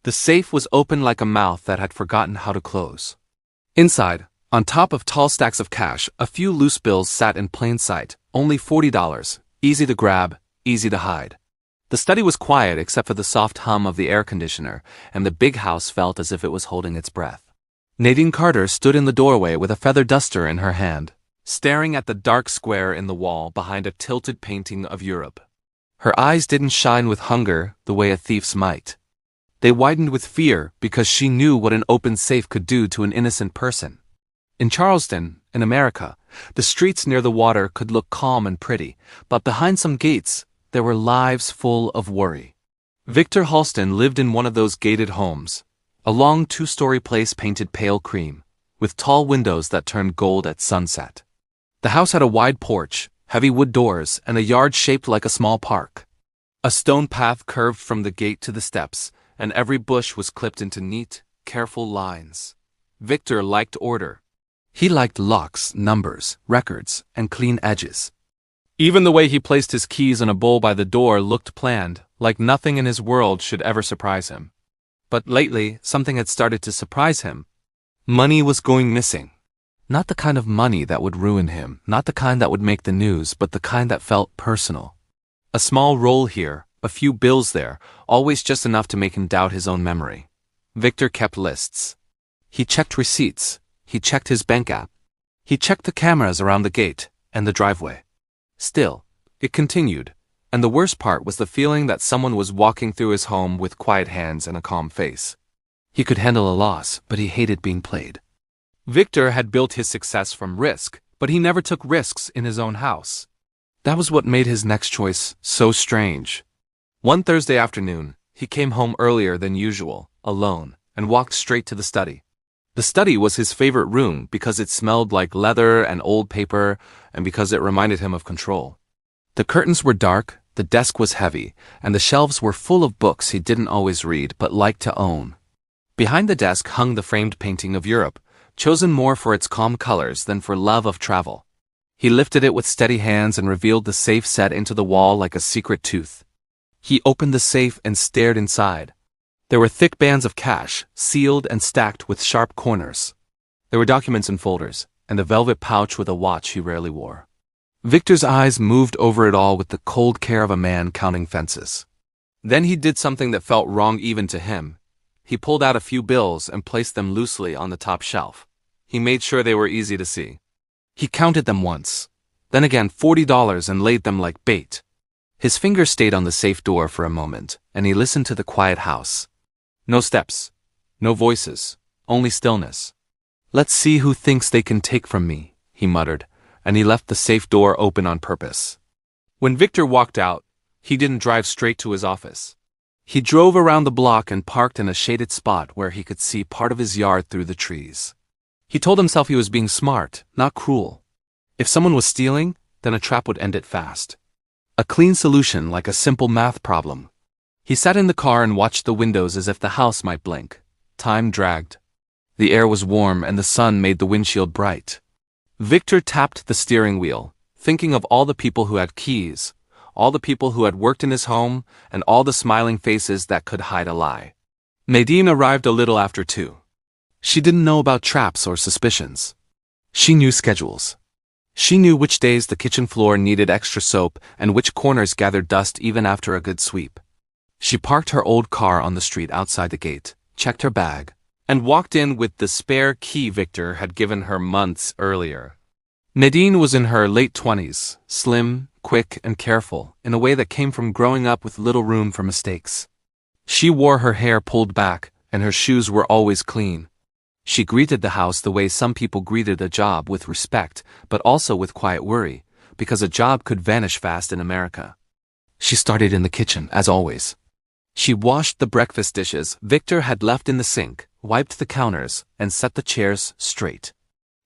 The safe was open like a mouth that had forgotten how to close. Inside, on top of tall stacks of cash, a few loose bills sat in plain sight, only $40, easy to grab, easy to hide. The study was quiet except for the soft hum of the air conditioner, and the big house felt as if it was holding its breath. Nadine Carter stood in the doorway with a feather duster in her hand, staring at the dark square in the wall behind a tilted painting of Europe. Her eyes didn't shine with hunger the way a thief's might. They widened with fear because she knew what an open safe could do to an innocent person. In Charleston, in America, the streets near the water could look calm and pretty, but behind some gates, there were lives full of worry. Victor Halston lived in one of those gated homes, a long two-story place painted pale cream, with tall windows that turned gold at sunset. The house had a wide porch, heavy wood doors, and a yard shaped like a small park. A stone path curved from the gate to the steps, and every bush was clipped into neat, careful lines. Victor liked order. He liked locks, numbers, records, and clean edges. Even the way he placed his keys in a bowl by the door looked planned, like nothing in his world should ever surprise him. But lately, something had started to surprise him. Money was going missing. Not the kind of money that would ruin him, not the kind that would make the news, but the kind that felt personal. A small roll here, a few bills there, always just enough to make him doubt his own memory. Victor kept lists. He checked receipts. He checked his bank app. He checked the cameras around the gate and the driveway. Still, it continued, and the worst part was the feeling that someone was walking through his home with quiet hands and a calm face. He could handle a loss, but he hated being played. Victor had built his success from risk, but he never took risks in his own house. That was what made his next choice so strange. One Thursday afternoon, he came home earlier than usual, alone, and walked straight to the study. The study was his favorite room because it smelled like leather and old paper, and because it reminded him of control. The curtains were dark, the desk was heavy, and the shelves were full of books he didn't always read but liked to own. Behind the desk hung the framed painting of Europe, chosen more for its calm colors than for love of travel. He lifted it with steady hands and revealed the safe set into the wall like a secret tooth. He opened the safe and stared inside. There were thick bands of cash, sealed and stacked with sharp corners. There were documents in folders, and a velvet pouch with a watch he rarely wore. Victor's eyes moved over it all with the cold care of a man counting fences. Then he did something that felt wrong even to him. He pulled out a few bills and placed them loosely on the top shelf. He made sure they were easy to see. He counted them once, then again $40 and laid them like bait. His finger stayed on the safe door for a moment, and he listened to the quiet house. No steps, no voices, only stillness. "Let's see who thinks they can take from me," he muttered, and he left the safe door open on purpose. When Victor walked out, he didn't drive straight to his office. He drove around the block and parked in a shaded spot where he could see part of his yard through the trees. He told himself he was being smart, not cruel. If someone was stealing, then a trap would end it fast. A clean solution like a simple math problem. He sat in the car and watched the windows as if the house might blink. Time dragged. The air was warm and the sun made the windshield bright. Victor tapped the steering wheel, thinking of all the people who had keys, all the people who had worked in his home, and all the smiling faces that could hide a lie. Nadine arrived a little after 2. She didn't know about traps or suspicions. She knew schedules. She knew which days the kitchen floor needed extra soap and which corners gathered dust even after a good sweep. She parked her old car on the street outside the gate, checked her bag, and walked in with the spare key Victor had given her months earlier. Nadine was in her late 20s, slim, quick, and careful, in a way that came from growing up with little room for mistakes. She wore her hair pulled back, and her shoes were always clean. She greeted the house the way some people greeted a job, with respect, but also with quiet worry, because a job could vanish fast in America. She started in the kitchen, as always. She washed the breakfast dishes Victor had left in the sink, wiped the counters, and set the chairs straight.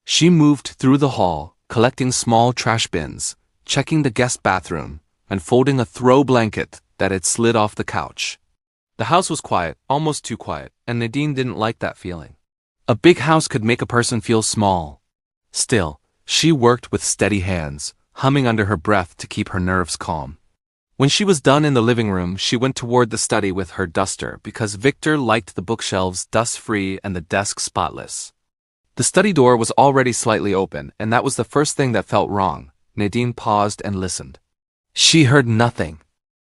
She moved through the hall, collecting small trash bins, checking the guest bathroom, and folding a throw blanket that had slid off the couch. The house was quiet, almost too quiet, and Nadine didn't like that feeling. A big house could make a person feel small. Still, she worked with steady hands, humming under her breath to keep her nerves calm. When she was done in the living room, she went toward the study with her duster because Victor liked the bookshelves dust-free and the desk spotless. The study door was already slightly open, and that was the first thing that felt wrong. Nadine paused and listened. She heard nothing.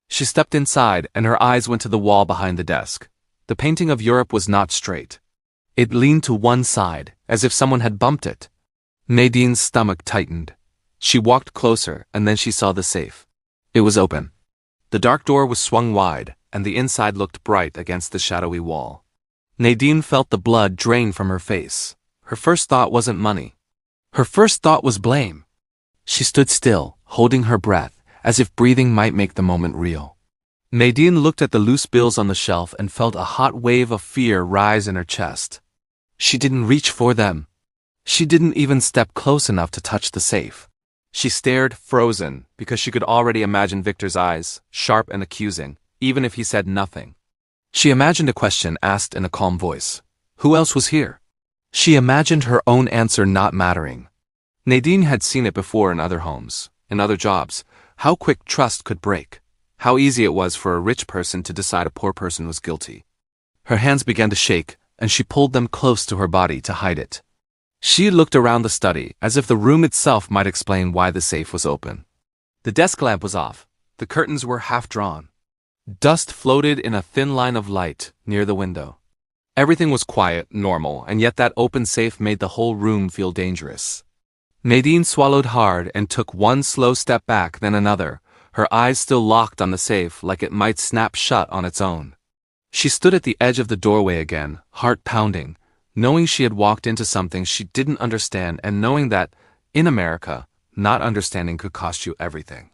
She stepped inside, and her eyes went to the wall behind the desk. The painting of Europe was not straight. It leaned to one side, as if someone had bumped it. Nadine's stomach tightened. She walked closer, and then she saw the safe. It was open. The dark door was swung wide, and the inside looked bright against the shadowy wall. Nadine felt the blood drain from her face. Her first thought wasn't money. Her first thought was blame. She stood still, holding her breath, as if breathing might make the moment real. Nadine looked at the loose bills on the shelf and felt a hot wave of fear rise in her chest. She didn't reach for them. She didn't even step close enough to touch the safe. She stared, frozen, because she could already imagine Victor's eyes, sharp and accusing, even if he said nothing. She imagined a question asked in a calm voice. Who else was here? She imagined her own answer not mattering. Nadine had seen it before in other homes, in other jobs, how quick trust could break, how easy it was for a rich person to decide a poor person was guilty. Her hands began to shake, and she pulled them close to her body to hide it. She looked around the study, as if the room itself might explain why the safe was open. The desk lamp was off. The curtains were half drawn. Dust floated in a thin line of light near the window. Everything was quiet, normal, and yet that open safe made the whole room feel dangerous. Nadine swallowed hard and took one slow step back, then another, her eyes still locked on the safe like it might snap shut on its own. She stood at the edge of the doorway again, heart pounding, knowing she had walked into something she didn't understand and knowing that, in America, not understanding could cost you everything.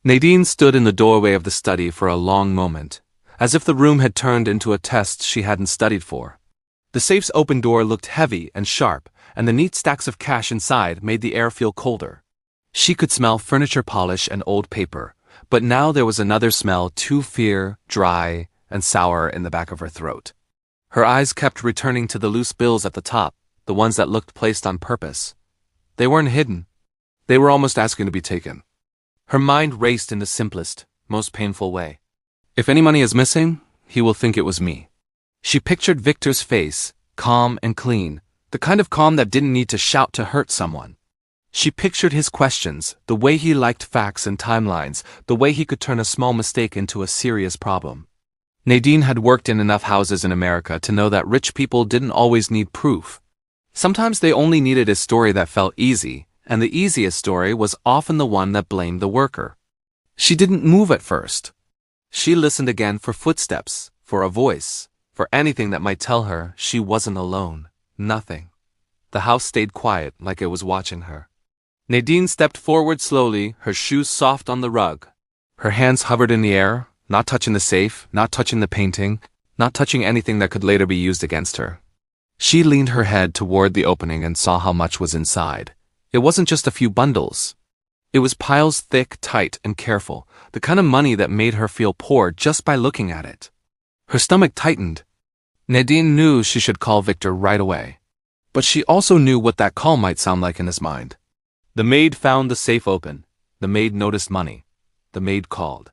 Nadine stood in the doorway of the study for a long moment, as if the room had turned into a test she hadn't studied for. The safe's open door looked heavy and sharp, and the neat stacks of cash inside made the air feel colder. She could smell furniture polish and old paper, but now there was another smell too fierce, dry, and sour in the back of her throat. Her eyes kept returning to the loose bills at the top, the ones that looked placed on purpose. They weren't hidden. They were almost asking to be taken. Her mind raced in the simplest, most painful way. If any money is missing, he will think it was me. She pictured Victor's face, calm and clean, the kind of calm that didn't need to shout to hurt someone. She pictured his questions, the way he liked facts and timelines, the way he could turn a small mistake into a serious problem. Nadine had worked in enough houses in America to know that rich people didn't always need proof. Sometimes they only needed a story that felt easy, and the easiest story was often the one that blamed the worker. She didn't move at first. She listened again for footsteps, for a voice, for anything that might tell her she wasn't alone. Nothing. The house stayed quiet, like it was watching her. Nadine stepped forward slowly, her shoes soft on the rug. Her hands hovered in the air, not touching the safe, not touching the painting, not touching anything that could later be used against her. She leaned her head toward the opening and saw how much was inside. It wasn't just a few bundles. It was piles thick, tight, and careful, the kind of money that made her feel poor just by looking at it. Her stomach tightened. Nadine knew she should call Victor right away. But she also knew what that call might sound like in his mind. The maid found the safe open. The maid noticed money. The maid called.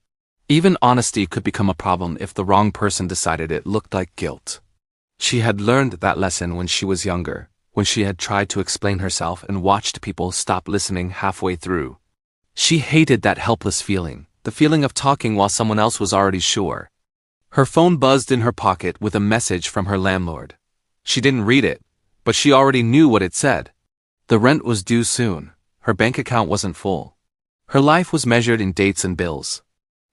Even honesty could become a problem if the wrong person decided it looked like guilt. She had learned that lesson when she was younger, when she had tried to explain herself and watched people stop listening halfway through. She hated that helpless feeling, the feeling of talking while someone else was already sure. Her phone buzzed in her pocket with a message from her landlord. She didn't read it, but she already knew what it said. The rent was due soon. Her bank account wasn't full. Her life was measured in dates and bills.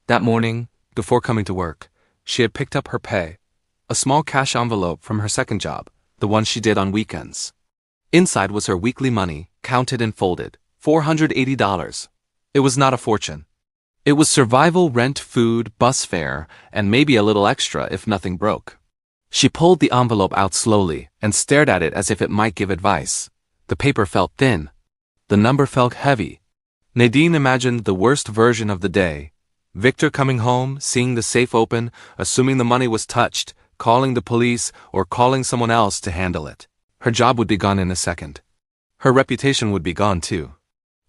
That morning, before coming to work, she had picked up her pay, a small cash envelope from her second job, the one she did on weekends. Inside was her weekly money, counted and folded, $480. It was not a fortune. It was survival, rent, food, bus fare, and maybe a little extra if nothing broke. She pulled the envelope out slowly and stared at it as if it might give advice. The paper felt thin. The number felt heavy. Nadine imagined the worst version of the day. Victor coming home, seeing the safe open, assuming the money was touched, calling the police, or calling someone else to handle it. Her job would be gone in a second. Her reputation would be gone too.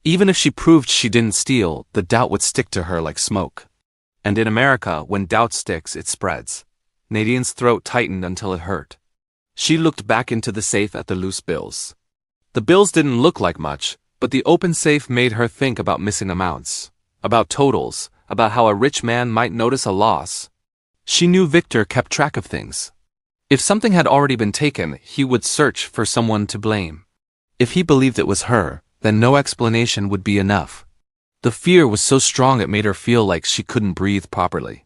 Even if she proved she didn't steal, the doubt would stick to her like smoke. And in America, when doubt sticks, it spreads. Nadine's throat tightened until it hurt. She looked back into the safe at the loose bills. The bills didn't look like much, but the open safe made her think about missing amounts, about totals, about how a rich man might notice a loss. She knew Victor kept track of things. If something had already been taken, he would search for someone to blame. If he believed it was her, then no explanation would be enough. The fear was so strong it made her feel like she couldn't breathe properly.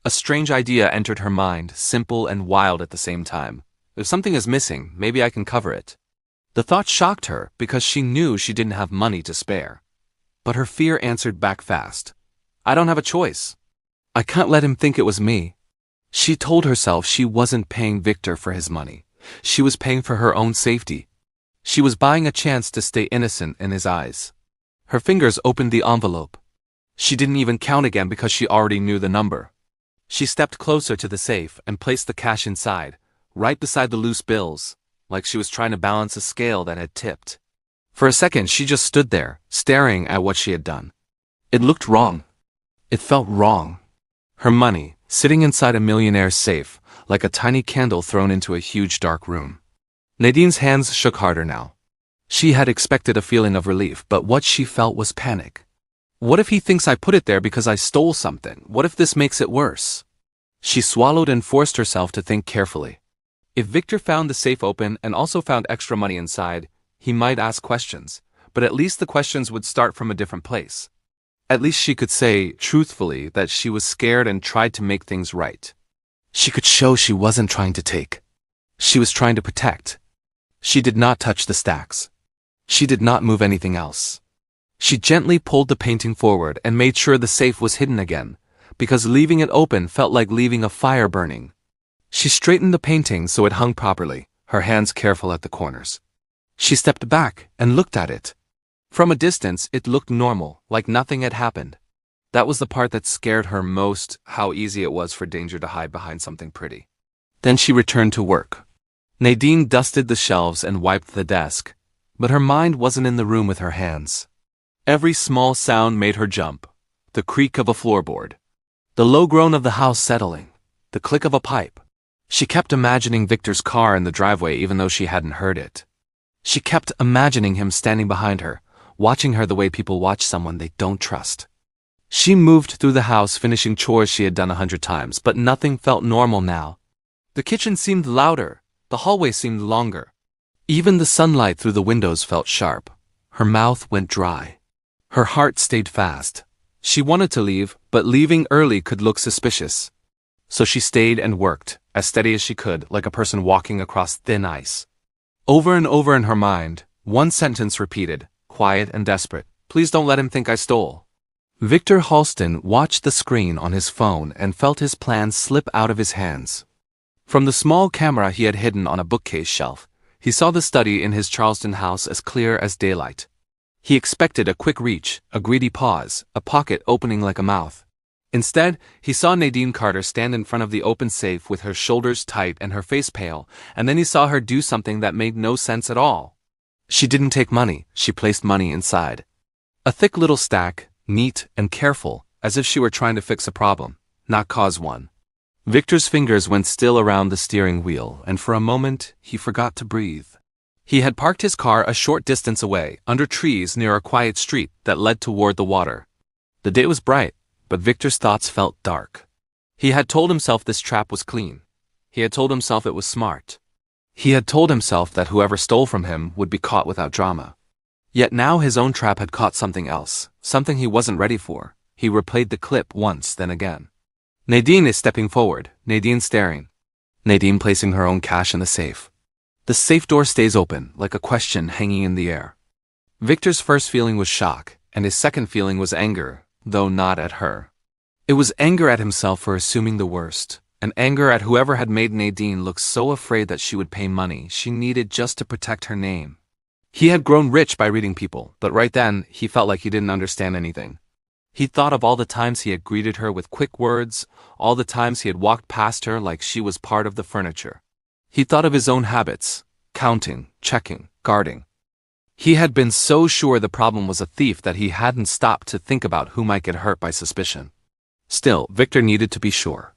A strange idea entered her mind, simple and wild at the same time. If something is missing, maybe I can cover it. The thought shocked her because she knew she didn't have money to spare. But her fear answered back fast. I don't have a choice. I can't let him think it was me. She told herself she wasn't paying Victor for his money. She was paying for her own safety. She was buying a chance to stay innocent in his eyes. Her fingers opened the envelope. She didn't even count again because she already knew the number. She stepped closer to the safe and placed the cash inside, right beside the loose bills, like she was trying to balance a scale that had tipped. For a second, she just stood there, staring at what she had done. It looked wrong. It felt wrong. Her money, sitting inside a millionaire's safe, like a tiny candle thrown into a huge dark room. Nadine's hands shook harder now. She had expected a feeling of relief, but what she felt was panic. What if he thinks I put it there because I stole something? What if this makes it worse? She swallowed and forced herself to think carefully. If Victor found the safe open and also found extra money inside, he might ask questions, but at least the questions would start from a different place. At least she could say, truthfully, that she was scared and tried to make things right. She could show she wasn't trying to take. She was trying to protect. She did not touch the stacks. She did not move anything else. She gently pulled the painting forward and made sure the safe was hidden again, because leaving it open felt like leaving a fire burning. She straightened the painting so it hung properly, her hands careful at the corners. She stepped back and looked at it. From a distance, it looked normal, like nothing had happened. That was the part that scared her most, how easy it was for danger to hide behind something pretty. Then she returned to work. Nadine dusted the shelves and wiped the desk, but her mind wasn't in the room with her hands. Every small sound made her jump. The creak of a floorboard. The low groan of the house settling. The click of a pipe. She kept imagining Victor's car in the driveway even though she hadn't heard it. She kept imagining him standing behind her, watching her the way people watch someone they don't trust. She moved through the house finishing chores she had done 100 times, but nothing felt normal now. The kitchen seemed louder. The hallway seemed longer. Even the sunlight through the windows felt sharp. Her mouth went dry. Her heart stayed fast. She wanted to leave, but leaving early could look suspicious. So she stayed and worked, as steady as she could, like a person walking across thin ice. Over and over in her mind, one sentence repeated, quiet and desperate. Please don't let him think I stole. Victor Halston watched the screen on his phone and felt his plan slip out of his hands. From the small camera he had hidden on a bookcase shelf, he saw the study in his Charleston house as clear as daylight. He expected a quick reach, a greedy pause, a pocket opening like a mouth. Instead, he saw Nadine Carter stand in front of the open safe with her shoulders tight and her face pale, and then he saw her do something that made no sense at all. She didn't take money, she placed money inside. A thick little stack, neat and careful, as if she were trying to fix a problem, not cause one. Victor's fingers went still around the steering wheel, and for a moment, he forgot to breathe. He had parked his car a short distance away, under trees near a quiet street that led toward the water. The day was bright, but Victor's thoughts felt dark. He had told himself this trap was clean. He had told himself it was smart. He had told himself that whoever stole from him would be caught without drama. Yet now his own trap had caught something else, something he wasn't ready for. He replayed the clip once, then again. Nadine is stepping forward, Nadine staring. Nadine placing her own cash in the safe. The safe door stays open, like a question hanging in the air. Victor's first feeling was shock, and his second feeling was anger, though not at her. It was anger at himself for assuming the worst, and anger at whoever had made Nadine look so afraid that she would pay money she needed just to protect her name. He had grown rich by reading people, but right then, he felt like he didn't understand anything. He thought of all the times he had greeted her with quick words, all the times he had walked past her like she was part of the furniture. He thought of his own habits, counting, checking, guarding. He had been so sure the problem was a thief that he hadn't stopped to think about who might get hurt by suspicion. Still, Victor needed to be sure.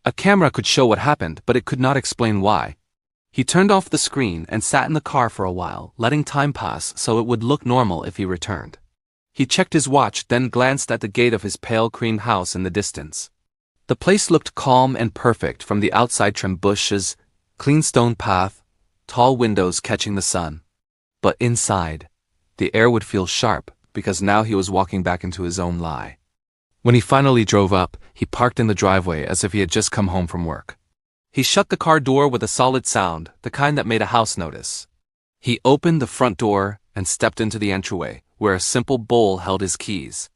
A camera could show what happened, but it could not explain why. He turned off the screen and sat in the car for a while, letting time pass so it would look normal if he returned. He checked his watch, then glanced at the gate of his pale cream house in the distance. The place looked calm and perfect from the outside, trimmed bushes, clean stone path, tall windows catching the sun. But inside, the air would feel sharp because now he was walking back into his own lie. When he finally drove up, he parked in the driveway as if he had just come home from work. He shut the car door with a solid sound, the kind that made a house notice. He opened the front door and stepped into the entryway, where a simple bowl held his keys.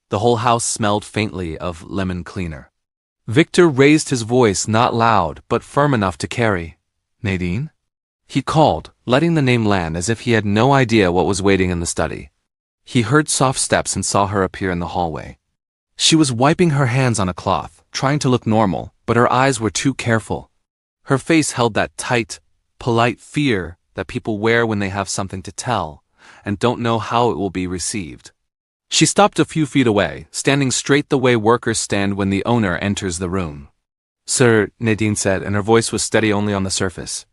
The whole house smelled faintly of lemon cleaner. Victor raised his voice, not loud, but firm enough to carry. "Nadine?" He called, letting the name land as if he had no idea what was waiting in the study. He heard soft steps and saw her appear in the hallway. She was wiping her hands on a cloth, trying to look normal, but her eyes were too careful. Her face held that tight, polite fear that people wear when they have something to tell and don't know how it will be received. She stopped a few feet away, standing straight the way workers stand when the owner enters the room. "Sir," Nadine said, and her voice was steady only on the surface.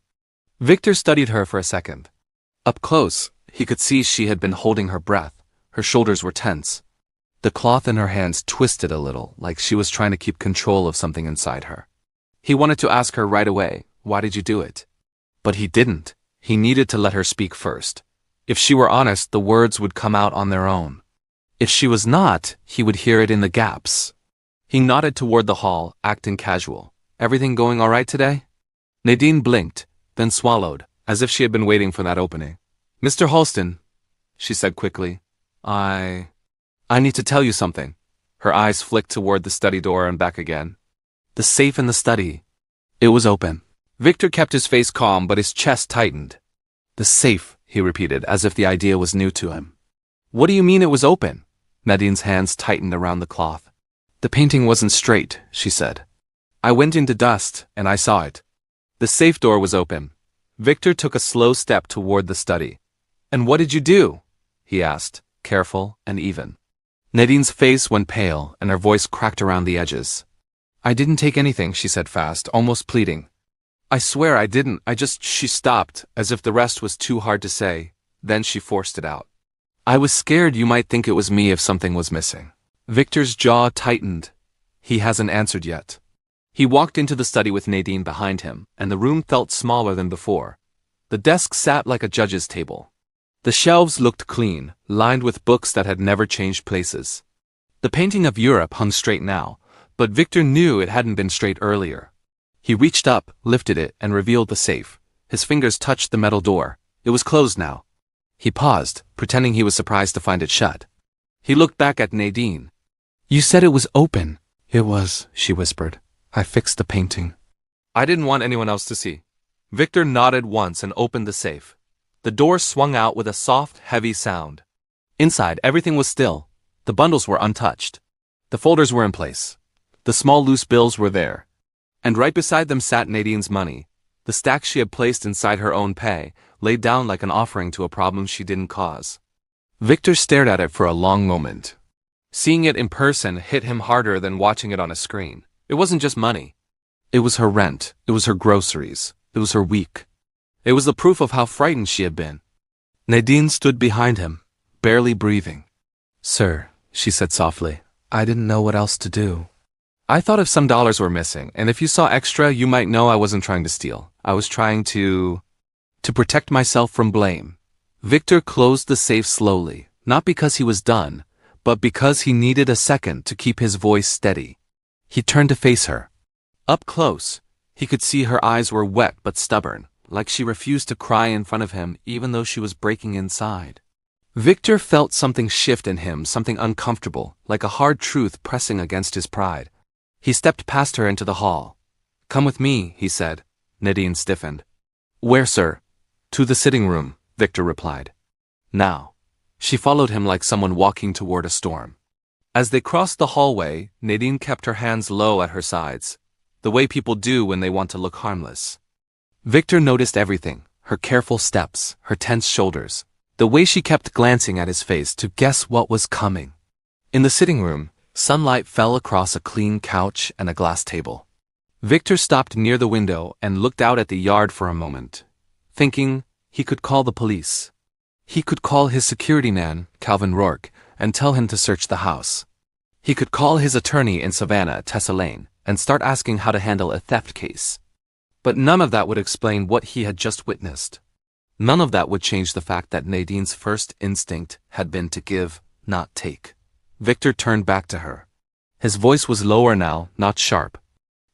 Victor studied her for a second. Up close, he could see she had been holding her breath. Her shoulders were tense. The cloth in her hands twisted a little, like she was trying to keep control of something inside her. He wanted to ask her right away, "Why did you do it?" But he didn't. He needed to let her speak first. If she were honest, the words would come out on their own. If she was not, he would hear it in the gaps. He nodded toward the hall, acting casual. "Everything going all right today?" Nadine blinked, then swallowed, as if she had been waiting for that opening. "Mr. Halston," she said quickly, I need to tell you something." Her eyes flicked toward the study door and back again. The safe in the study. It was open. Victor kept his face calm, but his chest tightened. "The safe," he repeated, as if the idea was new to him. "What do you mean it was open?" Nadine's hands tightened around the cloth. "The painting wasn't straight," she said. "I went into dust, and I saw it. The safe door was open." Victor took a slow step toward the study. "And what did you do?" he asked, careful and even. Nadine's face went pale, and her voice cracked around the edges. "I didn't take anything," she said fast, almost pleading. "I swear I didn't, She stopped, as if the rest was too hard to say. Then she forced it out. "I was scared you might think it was me if something was missing." Victor's jaw tightened. He hasn't answered yet. He walked into the study with Nadine behind him, and the room felt smaller than before. The desk sat like a judge's table. The shelves looked clean, lined with books that had never changed places. The painting of Europe hung straight now, but Victor knew it hadn't been straight earlier. He reached up, lifted it, and revealed the safe. His fingers touched the metal door. It was closed now. He paused, pretending he was surprised to find it shut. He looked back at Nadine. "You said it was open." "It was," she whispered. "I fixed the painting." "I didn't want anyone else to see." Victor nodded once and opened the safe. The door swung out with a soft, heavy sound. Inside, everything was still. The bundles were untouched. The folders were in place. The small loose bills were there. And right beside them sat Nadine's money, the stack she had placed inside her own pay, laid down like an offering to a problem she didn't cause. Victor stared at it for a long moment. Seeing it in person hit him harder than watching it on a screen. It wasn't just money. It was her rent. It was her groceries. It was her week. It was the proof of how frightened she had been. Nadine stood behind him, barely breathing. "Sir," she said softly, "I didn't know what else to do. I thought if some dollars were missing, and if you saw extra, you might know I wasn't trying to steal. I was trying to protect myself from blame." Victor closed the safe slowly, not because he was done, but because he needed a second to keep his voice steady. He turned to face her. Up close, he could see her eyes were wet but stubborn, like she refused to cry in front of him even though she was breaking inside. Victor felt something shift in him, something uncomfortable, like a hard truth pressing against his pride. He stepped past her into the hall. "Come with me," he said. Nadine stiffened. "Where, sir?" "To the sitting room," Victor replied. "Now." She followed him like someone walking toward a storm. As they crossed the hallway, Nadine kept her hands low at her sides, the way people do when they want to look harmless. Victor noticed everything, her careful steps, her tense shoulders, the way she kept glancing at his face to guess what was coming. In the sitting room, Sunlight fell across a clean couch and a glass table. Victor stopped near the window and looked out at the yard for a moment, thinking he could call the police. He could call his security man, Calvin Rourke, and tell him to search the house. He could call his attorney in Savannah, Tessa Lane, and start asking how to handle a theft case. But none of that would explain what he had just witnessed. None of that would change the fact that Nadine's first instinct had been to give, not take. Victor turned back to her. His voice was lower now, not sharp.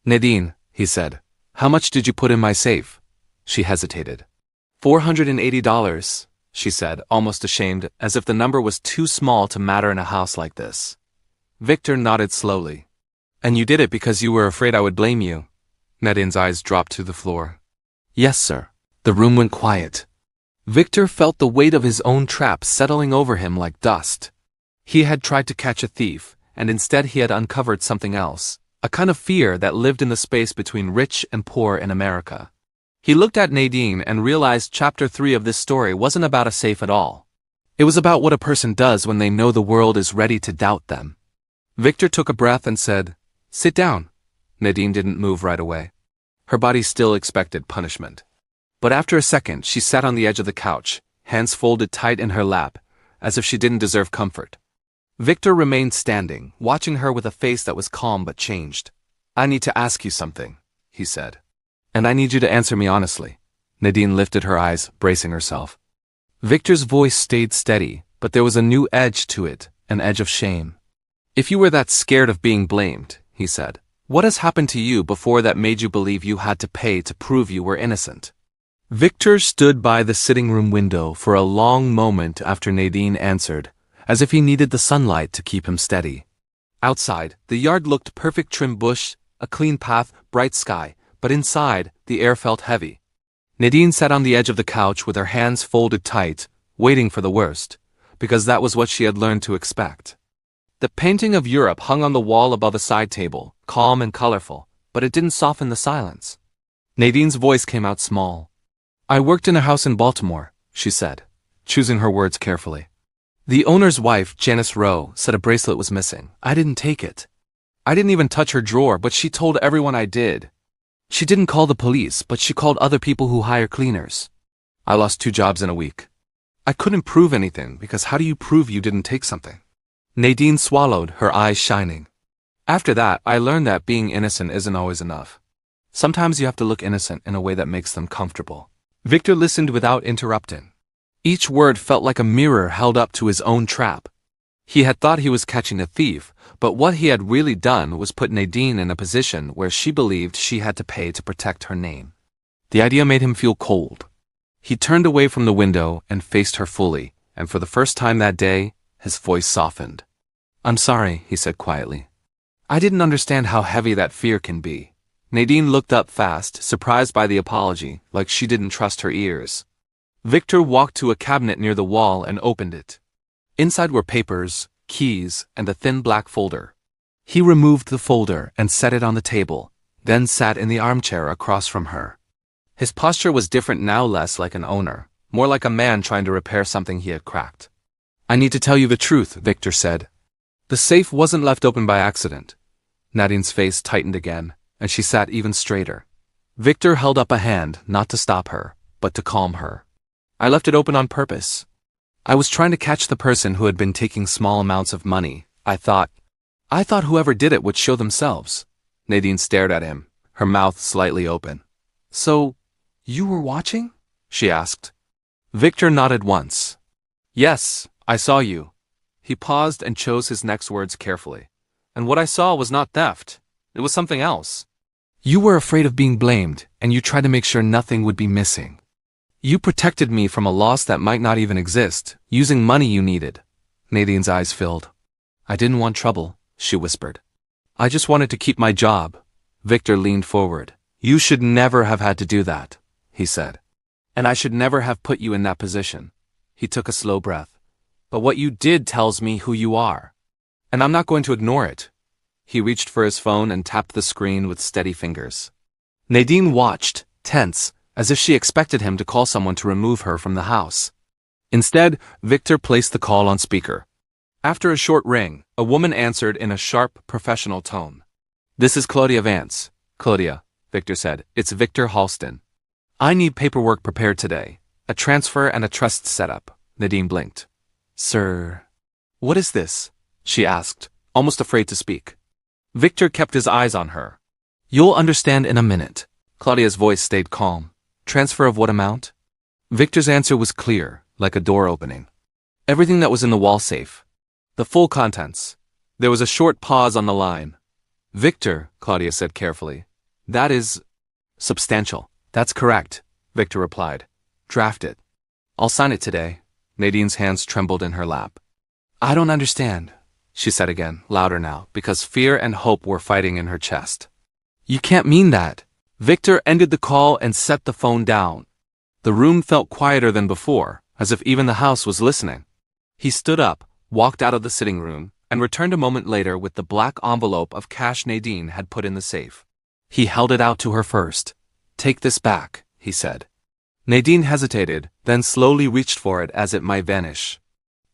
"Nadine," he said, "how much did you put in my safe?" She hesitated. $480, she said, almost ashamed, as if the number was too small to matter in a house like this. Victor nodded slowly. "And you did it because you were afraid I would blame you?" Nadine's eyes dropped to the floor. "Yes, sir." The room went quiet. Victor felt the weight of his own trap settling over him like dust. He had tried to catch a thief, and instead he had uncovered something else, a kind of fear that lived in the space between rich and poor in America. He looked at Nadine and realized chapter 3 of this story wasn't about a safe at all. It was about what a person does when they know the world is ready to doubt them. Victor took a breath and said, "Sit down." Nadine didn't move right away. Her body still expected punishment. But after a second, she sat on the edge of the couch, hands folded tight in her lap, as if she didn't deserve comfort. Victor remained standing, watching her with a face that was calm but changed. "I need to ask you something," he said. "And I need you to answer me honestly." Nadine lifted her eyes, bracing herself. Victor's voice stayed steady, but there was a new edge to it, an edge of shame. "If you were that scared of being blamed," he said, "what has happened to you before that made you believe you had to pay to prove you were innocent?" Victor stood by the sitting room window for a long moment after Nadine answered, as if he needed the sunlight to keep him steady. Outside, the yard looked perfect, trim bush, a clean path, bright sky, but inside, the air felt heavy. Nadine sat on the edge of the couch with her hands folded tight, waiting for the worst, because that was what she had learned to expect. The painting of Europe hung on the wall above a side table, calm and colorful, but it didn't soften the silence. Nadine's voice came out small. "I worked in a house in Baltimore," she said, choosing her words carefully. "The owner's wife, Janice Rowe, said a bracelet was missing. I didn't take it. I didn't even touch her drawer, but she told everyone I did. She didn't call the police, but she called other people who hire cleaners. I lost 2 jobs in a week. I couldn't prove anything, because how do you prove you didn't take something?" Nadine swallowed, her eyes shining. "After that, I learned that being innocent isn't always enough. Sometimes you have to look innocent in a way that makes them comfortable." Victor listened without interrupting. Each word felt like a mirror held up to his own trap. He had thought he was catching a thief, but what he had really done was put Nadine in a position where she believed she had to pay to protect her name. The idea made him feel cold. He turned away from the window and faced her fully, and for the first time that day, his voice softened. "I'm sorry," he said quietly. "I didn't understand how heavy that fear can be." Nadine looked up fast, surprised by the apology, like she didn't trust her ears. Victor walked to a cabinet near the wall and opened it. Inside were papers, keys, and a thin black folder. He removed the folder and set it on the table, then sat in the armchair across from her. His posture was different now, less like an owner, more like a man trying to repair something he had cracked. "I need to tell you the truth," Victor said. "The safe wasn't left open by accident." Nadine's face tightened again, and she sat even straighter. Victor held up a hand, not to stop her, but to calm her. "I left it open on purpose. I was trying to catch the person who had been taking small amounts of money. I thought whoever did it would show themselves." Nadine stared at him, her mouth slightly open. "So, you were watching?" she asked. Victor nodded once. "Yes, I saw you." He paused and chose his next words carefully. "And what I saw was not theft. It was something else. You were afraid of being blamed, and you tried to make sure nothing would be missing. You protected me from a loss that might not even exist, using money you needed." Nadine's eyes filled. "I didn't want trouble," she whispered. "I just wanted to keep my job." Victor leaned forward. "You should never have had to do that," he said. "And I should never have put you in that position." He took a slow breath. "But what you did tells me who you are. And I'm not going to ignore it." He reached for his phone and tapped the screen with steady fingers. Nadine watched, tense, as if she expected him to call someone to remove her from the house. Instead, Victor placed the call on speaker. After a short ring, a woman answered in a sharp, professional tone. "This is Claudia Vance." "Claudia," Victor said. "It's Victor Halston. I need paperwork prepared today. A transfer and a trust setup." Nadine blinked. "Sir, what is this?" she asked, almost afraid to speak. Victor kept his eyes on her. "You'll understand in a minute." Claudia's voice stayed calm. "Transfer of what amount?" Victor's answer was clear, like a door opening. "Everything that was in the wall safe. The full contents." There was a short pause on the line. "Victor," Claudia said carefully. "That is substantial." "That's correct," Victor replied. "Draft it." "I'll sign it today." Nadine's hands trembled in her lap. "I don't understand," she said again, louder now, because fear and hope were fighting in her chest. "You can't mean that." Victor ended the call and set the phone down. The room felt quieter than before, as if even the house was listening. He stood up, walked out of the sitting room, and returned a moment later with the black envelope of cash Nadine had put in the safe. He held it out to her first. "Take this back," he said. Nadine hesitated, then slowly reached for it as it might vanish.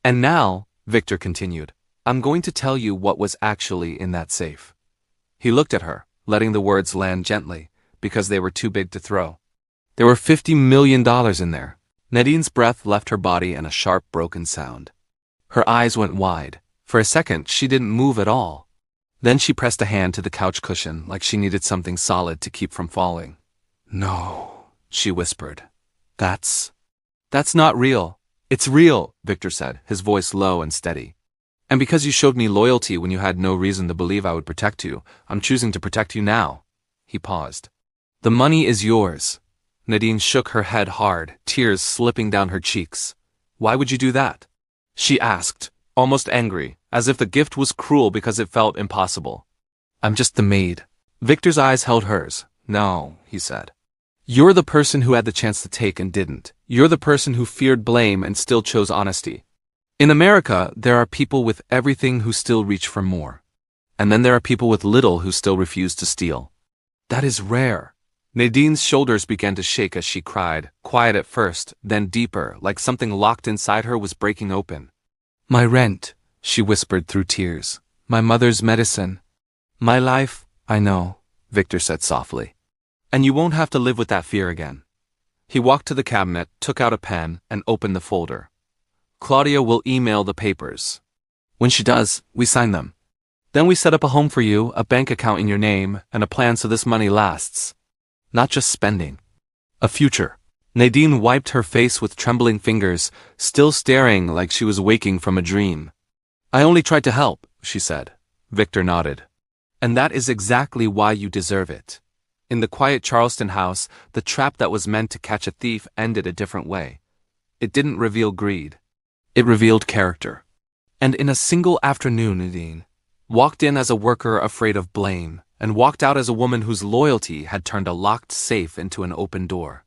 "And now," Victor continued, "I'm going to tell you what was actually in that safe." He looked at her, letting the words land gently, because they were too big to throw. There were $50 million in there. Nadine's breath left her body in a sharp, broken sound. Her eyes went wide. For a second, she didn't move at all. Then she pressed a hand to the couch cushion like she needed something solid to keep from falling. "No," she whispered. That's not real." "It's real," Victor said, his voice low and steady. "And because you showed me loyalty when you had no reason to believe I would protect you, I'm choosing to protect you now." He paused. "The money is yours." Nadine shook her head hard, tears slipping down her cheeks. "Why would you do that?" she asked, almost angry, as if the gift was cruel because it felt impossible. "I'm just the maid." Victor's eyes held hers. "No," he said. "You're the person who had the chance to take and didn't. You're the person who feared blame and still chose honesty. In America, there are people with everything who still reach for more. And then there are people with little who still refuse to steal. That is rare." Nadine's shoulders began to shake as she cried, quiet at first, then deeper, like something locked inside her was breaking open. "My rent," she whispered through tears. "My mother's medicine. My life." "I know," Victor said softly. "And you won't have to live with that fear again." He walked to the cabinet, took out a pen, and opened the folder. "Claudia will email the papers. When she does, we sign them. Then we set up a home for you, a bank account in your name, and a plan so this money lasts. Not just spending. A future." Nadine wiped her face with trembling fingers, still staring like she was waking from a dream. "I only tried to help," she said. Victor nodded. "And that is exactly why you deserve it." In the quiet Charleston house, the trap that was meant to catch a thief ended a different way. It didn't reveal greed. It revealed character. And in a single afternoon, Nadine walked in as a worker afraid of blame, and walked out as a woman whose loyalty had turned a locked safe into an open door.